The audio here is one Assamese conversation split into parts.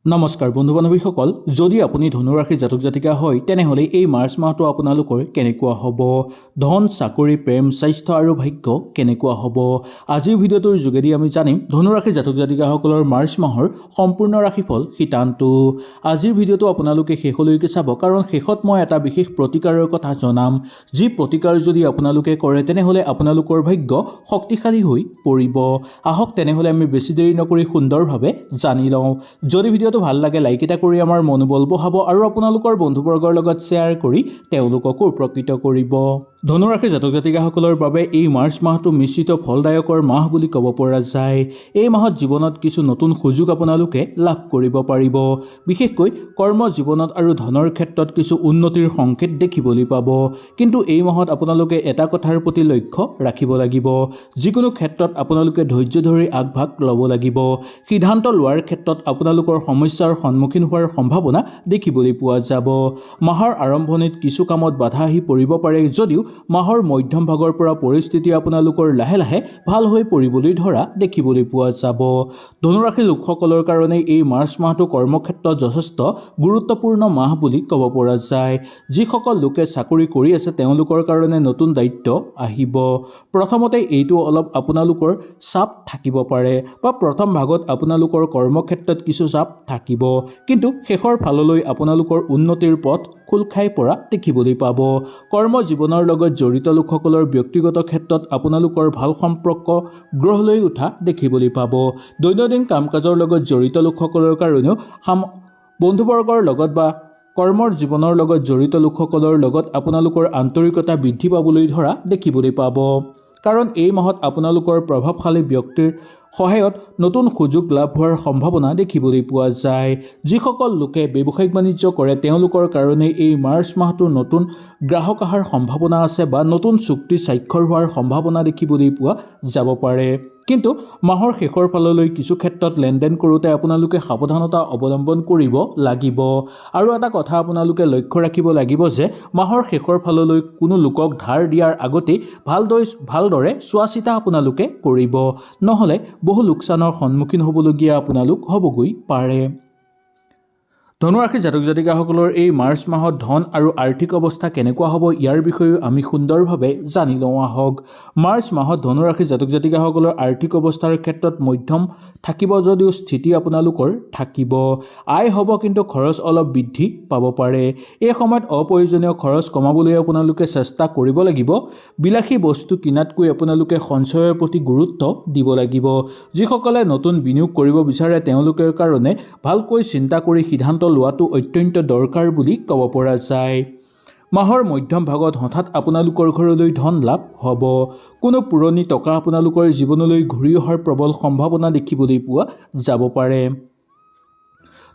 নমস্কাৰ বন্ধু বান্ধৱীসকল, যদি আপুনি ধনুৰাশি জাতক জাতিকা হয় তেনেহ'লে এই মাৰ্চ মাহটো আপোনালোকৰ কেনেকুৱা হ'ব, ধন, চাকৰি, প্ৰেম, স্বাস্থ্য আৰু ভাগ্য কেনেকুৱা হ'ব। আজিৰ ভিডিঅ'টোৰ যোগেদি আমি জানিম ধনুৰাশি জাতক জাতিকাসকলৰ মাৰ্চ মাহৰ সম্পূৰ্ণ ৰাশিফল শিতানটো। আজিৰ ভিডিঅ'টো আপোনালোকে শেষলৈকে চাব, কাৰণ শেষত মই এটা বিশেষ প্ৰতিকাৰৰ কথা জনাম, যি প্ৰতিকাৰ যদি আপোনালোকে কৰে তেনেহ'লে আপোনালোকৰ ভাগ্য শক্তিশালী হৈ পৰিব। আহক তেনেহ'লে আমি বেছি দেৰি নকৰি সুন্দৰভাৱে জানি লওঁ। যদি ভিডিঅ'টো ভাল লাগে লাইক এটা কৰি আমাৰ মনোবল বঢ়াব আৰু আপোনালোকৰ বন্ধুবৰ্গৰ লগত শ্বেয়াৰ কৰি তেওঁলোককো উপকৃত কৰিব। ধনুৰাশি জাতক জাতিকাসকলৰ বাবে এই মাৰ্চ মাহটো মিশ্ৰিত ফলদায়কৰ মাহ বুলি ক'ব পৰা যায়। এই মাহত জীৱনত কিছু নতুন সুযোগ আপোনালোকে লাভ কৰিব পাৰিব। বিশেষকৈ কৰ্ম জীৱনত আৰু ধনৰ ক্ষেত্ৰত কিছু উন্নতিৰ সংকেত দেখিবলৈ পাব। কিন্তু এই মাহত আপোনালোকে এটা কথাৰ প্ৰতি লক্ষ্য ৰাখিব লাগিব, যিকোনো ক্ষেত্ৰত আপোনালোকে ধৈৰ্য ধৰি আগভাগ ল'ব লাগিব। সিদ্ধান্ত লোৱাৰ ক্ষেত্ৰত আপোনালোকৰ সমস্যাৰ সন্মুখীন হোৱাৰ সম্ভাৱনা দেখিবলৈ পোৱা যাব। মাহৰ আৰম্ভণিত কিছু কামত বাধা আহি পৰিব পাৰে, যদিও মাহৰ মধ্যম ভাগৰ পৰা পৰিস্থিতি আপোনালোকৰ লাহে লাহে ভাল হৈ পৰিবলৈ ধৰা দেখিবলৈ পোৱা যাব। ধনুৰাশি লোকসকলৰ কাৰণে এই মাৰ্চ মাহটো কৰ্মক্ষেত্ৰত যথেষ্ট গুৰুত্বপূৰ্ণ মাহ বুলি ক'ব পৰা যায়। যিসকল লোকে চাকৰি কৰি আছে তেওঁলোকৰ কাৰণে নতুন দায়িত্ব আহিব। প্ৰথমতে এইটো অলপ আপোনালোকৰ চাপ থাকিব পাৰে, বা প্ৰথম ভাগত আপোনালোকৰ কৰ্মক্ষেত্ৰত কিছু চাপ থাকিব, কিন্তু শেষৰ ফাললৈ আপোনালোকৰ উন্নতিৰ পথ খোল খাই পৰা দেখিবলৈ পাব। কৰ্ম জীৱনৰ লগত জড়িত লোকসকলৰ ব্যক্তিগত ক্ষেত্ৰত আপোনালোকৰ ভাল সম্পৰ্ক গঢ় লৈ উঠা দেখিবলৈ পাব। দৈনন্দিন কাম কাজৰ লগত জড়িত লোকসকলৰ কাৰণেও বন্ধুবৰ্গৰ লগত বা কৰ্মৰ জীৱনৰ লগত জড়িত লোকসকলৰ লগত আপোনালোকৰ আন্তৰিকতা বৃদ্ধি পাবলৈ ধৰা দেখিবলৈ পাব। কাৰণ এই মাহত আপোনালোকৰ প্ৰভাৱশালী ব্যক্তিৰ সহায়ত নতুন সুযোগ লাভ হোৱাৰ সম্ভাৱনা দেখিবলৈ পোৱা যায়। যিসকল লোকে ব্যৱসায়িক বাণিজ্য কৰে তেওঁলোকৰ কাৰণে এই মাৰ্চ মাহটো নতুন গ্ৰাহক অহাৰ সম্ভাৱনা আছে, বা নতুন চুক্তি স্বাক্ষৰ হোৱাৰ সম্ভাৱনা দেখিবলৈ পোৱা যাব পাৰে। কিন্তু মাহৰ শেষৰ ফাললৈ কিছু ক্ষেত্ৰত লেনদেন কৰোঁতে আপোনালোকে সাৱধানতা অৱলম্বন কৰিব লাগিব। আৰু এটা কথা আপোনালোকে লক্ষ্য ৰাখিব লাগিব যে মাহৰ শেষৰ ফাললৈ কোনো লোকক ধাৰ দিয়াৰ আগতেই ভালদৰে চোৱা চিতা আপোনালোকে কৰিব, নহ'লে বহু লোকচানৰ সন্মুখীন হ'বলগীয়া আপোনালোক হ'বগৈ পাৰে। ধনুৰাশি জাতক জাতিকাসকলৰ এই মাৰ্চ মাহত ধন আৰু আৰ্থিক অৱস্থা কেনেকুৱা হ'ব ইয়াৰ বিষয়েও আমি সুন্দৰভাৱে জানি লওঁ আহক। মাৰ্চ মাহত ধনুৰাশি জাতক জাতিকাসকলৰ আৰ্থিক অৱস্থাৰ ক্ষেত্ৰত মধ্যম থাকিব, যদিও স্থিতি আপোনালোকৰ থাকিব। আয় হ'ব, কিন্তু খৰচ অলপ বৃদ্ধি পাব পাৰে। এই সময়ত অপ্ৰয়োজনীয় খৰচ কমাবলৈ আপোনালোকে চেষ্টা কৰিব লাগিব। বিলাসী বস্তু কিনাতকৈ আপোনালোকে সঞ্চয়ৰ প্ৰতি গুৰুত্ব দিব লাগিব। যিসকলে নতুন বিনিয়োগ কৰিব বিচাৰে তেওঁলোকৰ কাৰণে ভালকৈ চিন্তা কৰি সিদ্ধান্ত লোৱাটো অত্যন্ত দৰকাৰ বুলি ক'ব পৰা যায়। মাহৰ মধ্যম ভাগত হঠাৎ আপোনালোকৰ ঘৰলৈ ধন লাভ হ'ব। কোনো পুৰণি টকা আপোনালোকৰ জীৱনলৈ ঘূৰি অহাৰ প্ৰবল সম্ভাৱনা দেখিবলৈ পোৱা যাব পাৰে।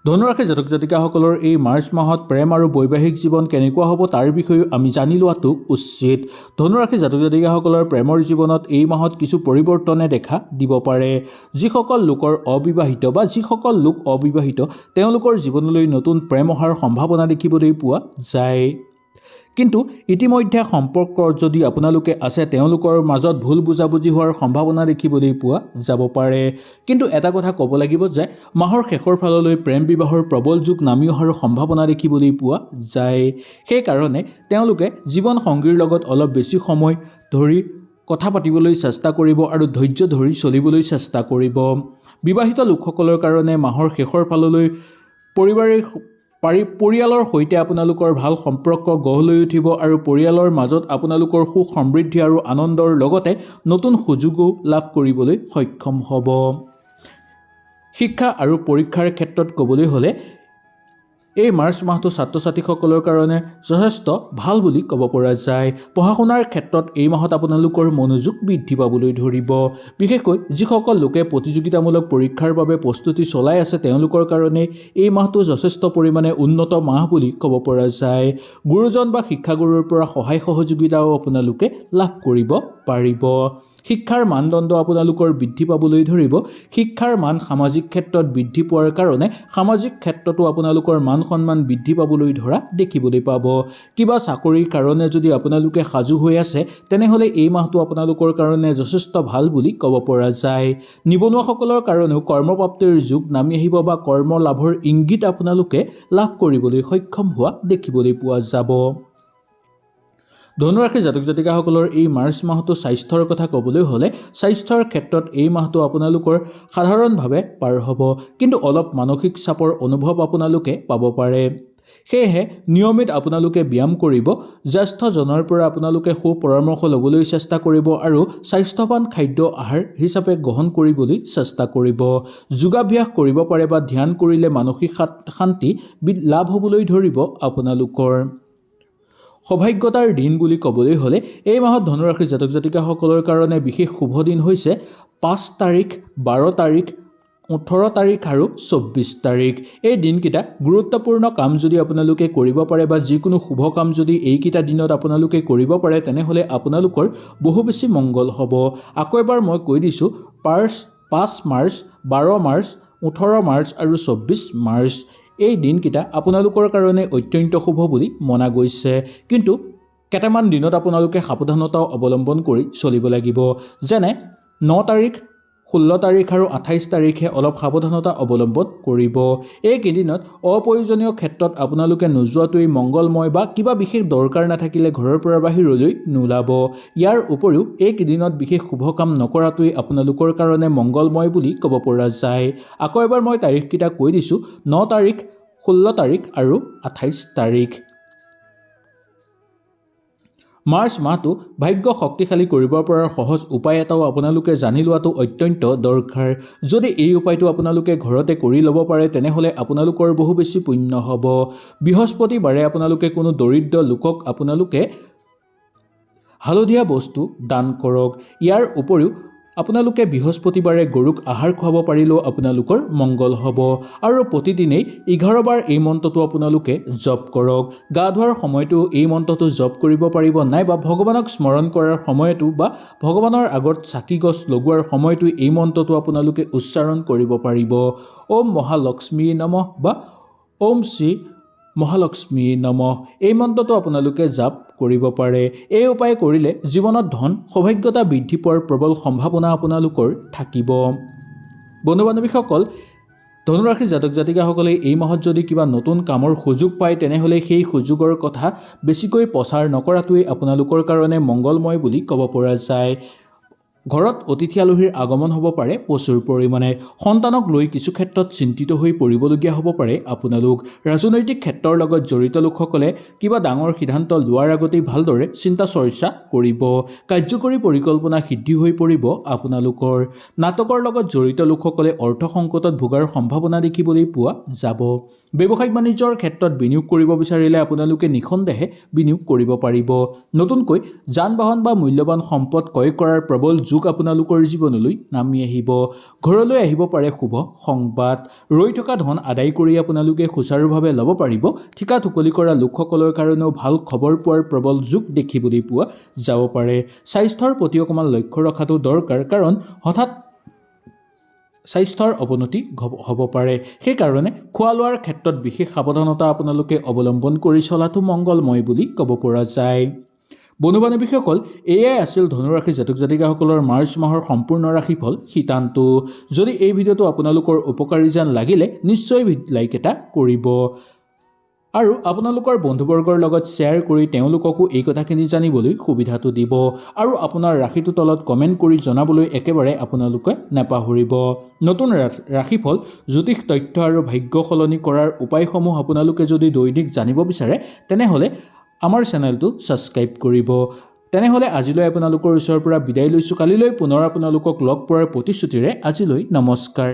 ধনুৰাশি জাতক জাতিকাসকলৰ এই মাৰ্চ মাহত প্ৰেম আৰু বৈবাহিক জীৱন কেনেকুৱা হ'ব তাৰ বিষয়েও আমি জানি লোৱাটো উচিত। ধনুৰাশি জাতক জাতিকাসকলৰ প্ৰেমৰ জীৱনত এই মাহত কিছু পৰিৱৰ্তনে দেখা দিব পাৰে। যিসকল লোক অবিবাহিত তেওঁলোকৰ জীৱনলৈ নতুন প্ৰেম অহাৰ সম্ভাৱনা দেখিবলৈ পোৱা যায়। কিন্তু ইতিমধ্যে সম্পৰ্ক যদি আপোনালোকে আছে তেওঁলোকৰ মাজত ভুল বুজাবুজি হোৱাৰ সম্ভাৱনা দেখিবলৈ পোৱা যাব পাৰে। কিন্তু এটা কথা ক'ব লাগিব যে মাহৰ শেষৰ ফাললৈ প্ৰেম বিবাহৰ প্ৰবল যুগ নামি অহাৰ সম্ভাৱনা দেখিবলৈ পোৱা যায়। সেইকাৰণে তেওঁলোকে জীৱন সংগীৰ লগত অলপ বেছি সময় ধৰি কথা পাতিবলৈ চেষ্টা কৰিব আৰু ধৈৰ্য ধৰি চলিবলৈ চেষ্টা কৰিব। বিবাহিত লোকসকলৰ কাৰণে মাহৰ শেষৰ ফাললৈ পৰিয়ালৰ সৈতে আপোনালোকৰ ভাল সম্পৰ্ক গঢ় লৈ উঠিব, আৰু পৰিয়ালৰ মাজত আপোনালোকৰ সুখ সমৃদ্ধি আৰু আনন্দৰ লগতে নতুন সুযোগো লাভ কৰিবলৈ সক্ষম হ'ব। শিক্ষা আৰু পৰীক্ষাৰ ক্ষেত্ৰত ক'বলৈ হ'লে এই মাৰ্চ মাহটো ছাত্ৰ ছাত্ৰীসকলৰ কাৰণে যথেষ্ট ভাল বুলি ক'ব পৰা যায়। পঢ়া শুনাৰ ক্ষেত্ৰত এই মাহত আপোনালোকৰ মনোযোগ বৃদ্ধি পাবলৈ ধৰিব। বিশেষকৈ যিসকল লোকে প্ৰতিযোগিতামূলক পৰীক্ষাৰ বাবে প্ৰস্তুতি চলাই আছে তেওঁলোকৰ কাৰণে এই মাহটো যথেষ্ট পৰিমাণে উন্নত মাহ বুলি ক'ব পৰা যায়। গুৰুজন বা শিক্ষাগুৰুৰ পৰা সহায় সহযোগিতাও আপোনালোকে লাভ কৰিব পাৰিব। শিক্ষাৰ মানদণ্ড আপোনালোকৰ বৃদ্ধি পাবলৈ ধৰিব। শিক্ষাৰ মান সামাজিক ক্ষেত্ৰত বৃদ্ধি পোৱাৰ কাৰণে সামাজিক ক্ষেত্ৰতো আপোনালোকৰ মান সন্মান বৃদ্ধি পাবলৈ ধৰা দেখিবলৈ পাব। কিবা চাকৰিৰ কাৰণে যদি আপোনালোকে সাজু হৈ আছে তেনেহ'লে এই মাহটো আপোনালোকৰ কাৰণে যথেষ্ট ভাল বুলি ক'ব পৰা যায়। নিবনুৱাসকলৰ কাৰণেও কৰ্মপ্ৰাপ্তিৰ যুগ নামি আহিব বা কৰ্ম লাভৰ ইংগিত আপোনালোকে লাভ কৰিবলৈ সক্ষম হোৱা দেখিবলৈ পোৱা যাব। ধনুৰাশিৰ জাতক জাতিকাসকলৰ এই মাৰ্চ মাহটো স্বাস্থ্যৰ কথা ক'বলৈ হ'লে স্বাস্থ্যৰ ক্ষেত্ৰত এই মাহটো আপোনালোকৰ সাধাৰণভাৱে পাৰ হ'ব, কিন্তু অলপ মানসিক চাপৰ অনুভৱ আপোনালোকে পাব পাৰে। সেয়েহে নিয়মিত আপোনালোকে ব্যায়াম কৰিব, জ্যেষ্ঠজনৰ পৰা আপোনালোকে সুপৰামৰ্শ ল'বলৈ চেষ্টা কৰিব আৰু স্বাস্থ্যৱান খাদ্য আহাৰ হিচাপে গ্ৰহণ কৰিবলৈ চেষ্টা কৰিব। যোগাভ্যাস কৰিব পাৰে বা ধ্যান কৰিলে মানসিক শান্তি লাভ হ'বলৈ ধৰিব আপোনালোকৰ। সৌভাগ্যতাৰ দিন বুলি ক'বলৈ হ'লে এই মাহত ধনুৰাশিৰ জাতক জাতিকাসকলৰ কাৰণে বিশেষ শুভ দিন হৈছে 5 তাৰিখ, 12 তাৰিখ, 18 তাৰিখ আৰু 24 তাৰিখ। এই দিনকেইটা গুৰুত্বপূৰ্ণ কাম যদি আপোনালোকে কৰিব পাৰে বা যিকোনো শুভ কাম যদি এইকেইটা দিনত আপোনালোকে কৰিব পাৰে তেনেহ'লে আপোনালোকৰ বহু বেছি মংগল হ'ব। আকৌ এবাৰ মই কৈ দিছোঁ, 5 মাৰ্চ, 12 মাৰ্চ, 18 মাৰ্চ আৰু 24 মাৰ্চ এই দিনকেইটা আপোনালোকৰ কাৰণে অত্যন্ত শুভ বুলি মনা গৈছে, কিন্তু কেইটামান দিনত আপোনালোকে সাৱধানতাও অৱলম্বন কৰি চলিব লাগিব। যেনে 9 তাৰিখ, 16 তাৰিখ আৰু 28 তাৰিখে অলপ সাৱধানতা অৱলম্বন কৰিব। এইকেইদিনত অপ্ৰয়োজনীয় ক্ষেত্ৰত আপোনালোকে নোযোৱাটোৱেই মংগলময় বা কিবা বিশেষ দৰকাৰ নাথাকিলে ঘৰৰ পৰা বাহিৰলৈ নোলাব। ইয়াৰ উপৰিও এইকেইদিনত বিশেষ শুভ কাম নকৰাটোৱেই আপোনালোকৰ কাৰণে মংগলময় বুলি ক'ব পৰা যায়। আকৌ এবাৰ মই তাৰিখকেইটা কৈ দিছোঁ, 9 তাৰিখ, 16 তাৰিখ আৰু 28 তাৰিখ। মাৰ্চ মাহটো ভাগ্য শক্তিশালী কৰিব পৰাৰ সহজ উপায় এটাও আপোনালোকে জানি লোৱাটো অত্যন্ত দৰকাৰ। যদি এই উপায়টো আপোনালোকে ঘৰতে কৰি ল'ব পাৰে তেনেহ'লে আপোনালোকৰ বহু বেছি পুণ্য হ'ব। বৃহস্পতিবাৰে আপোনালোকে কোনো দৰিদ্ৰ লোকক আপোনালোকে হালধীয়া বস্তু দান কৰক। ইয়াৰ উপৰিও আপোনালোকে বৃহস্পতিবাৰে গৰুক আহাৰ খুৱাব পাৰিলেও আপোনালোকৰ মংগল হ'ব। আৰু প্ৰতিদিনেই 11 বাৰ এই মন্ত্ৰটো আপোনালোকে জপ কৰক। গা ধোৱাৰ সময়তো এই মন্ত্ৰটো জপ কৰিব পাৰিব, নাইবা ভগৱানক স্মৰণ কৰাৰ সময়তো বা ভগৱানৰ আগত চাকি গছ লগোৱাৰ সময়তো এই মন্ত্ৰটো আপোনালোকে উচ্চাৰণ কৰিব পাৰিব। ওম মহালক্ষ্মী নমঃ বা ওম শ্ৰী মহালক্ষ্মী নমঃ এই মন্ত্ৰটো আপোনালোকে জাপ কৰিব পাৰে। এই উপায় কৰিলে জীৱনত ধন সৌভাগ্যতা বৃদ্ধি পোৱাৰ প্ৰবল সম্ভাৱনা আপোনালোকৰ থাকিব। বন্ধু বান্ধৱীসকল, ধনুৰাশিৰ জাতক জাতিকাসকলে এই মাহত যদি কিবা নতুন কামৰ সুযোগ পায় তেনেহ'লে সেই সুযোগৰ কথা বেছিকৈ প্ৰচাৰ নকৰাটোৱেই আপোনালোকৰ কাৰণে মংগলময় বুলি ক'ব পৰা যায়। ঘৰত অতিথি আলহীৰ আগমন হ'ব পাৰে প্ৰচুৰ পৰিমাণে। সন্তানক লৈ কিছু ক্ষেত্ৰত চিন্তিত হৈ পৰিবলগীয়া হ'ব পাৰে আপোনালোক। ৰাজনৈতিক ক্ষেত্ৰৰ লগত জড়িত লোকসকলে কিবা ডাঙৰ সিদ্ধান্ত লোৱাৰ আগতেই ভালদৰে চিন্তা চৰ্চা কৰিব। কাৰ্যকৰী পৰিকল্পনা সিদ্ধি হৈ পৰিব আপোনালোকৰ। নাটকৰ লগত জড়িত লোকসকলে অৰ্থ সংকটত ভোগাৰ সম্ভাৱনা দেখিবলৈ পোৱা যাব। ব্যৱসায়িক বাণিজ্যৰ ক্ষেত্ৰত বিনিয়োগ কৰিব বিচাৰিলে আপোনালোকে নিঃসন্দেহে বিনিয়োগ কৰিব পাৰিব। নতুনকৈ যান বাহন বা মূল্যৱান সম্পদ ক্ৰয় কৰাৰ প্ৰবল যুগ আপোনালোকৰ জীৱনলৈ নামি আহিব। ঘৰলৈ আহিব পাৰে শুভ সংবাদ। ৰৈ থকা ধন আদায় কৰি আপোনালোকে সুচাৰুভাৱে ল'ব পাৰিব। ঠিকা ঠুকলি কৰা লোকসকলৰ কাৰণেও ভাল খবৰ পোৱাৰ প্ৰবল যুগ দেখিবলৈ পোৱা যাব পাৰে। স্বাস্থ্যৰ প্ৰতি অকণমান লক্ষ্য ৰখাটো দৰকাৰ, কাৰণ হঠাৎ স্বাস্থ্যৰ অৱনতি হ'ব পাৰে। সেইকাৰণে খোৱা লোৱাৰ ক্ষেত্ৰত বিশেষ সাৱধানতা আপোনালোকে অৱলম্বন কৰি চলাটো মংগলময় বুলি ক'ব পৰা যায়। বন্ধু বান্ধৱীসকল, এয়াই আছিল ধনুৰাশিৰ জাতক জাতিকাসকলৰ মাৰ্চ মাহৰ সম্পূৰ্ণ ৰাশিফল শিতানটো। যদি এই ভিডিঅ'টো আপোনালোকৰ উপকাৰী যেন লাগিলে নিশ্চয় লাইক এটা কৰিব আৰু আপোনালোকৰ বন্ধুবৰ্গৰ লগত শ্বেয়াৰ কৰি তেওঁলোককো এই কথাখিনি জানিবলৈ সুবিধাটো দিব। আৰু আপোনাৰ ৰাশিটোৰ তলত কমেণ্ট কৰি জনাবলৈ একেবাৰে আপোনালোকে নাপাহৰিব। নতুন ৰাশিফল, জ্যোতিষ তথ্য আৰু ভাগ্য সলনি কৰাৰ উপায়সমূহ আপোনালোকে যদি দৈনিক জানিব বিচাৰে তেনেহ'লে আমাৰ চেনেলটো ছাবস্ক্ৰাইব কৰিব। তেনেহ'লে আজিলৈ আপোনালোকৰ ওচৰৰ পৰা বিদায় লৈছোঁ। কালিলৈ পুনৰ আপোনালোকক লগ পোৱাৰ প্ৰতিশ্ৰুতিৰে আজিলৈ নমস্কাৰ।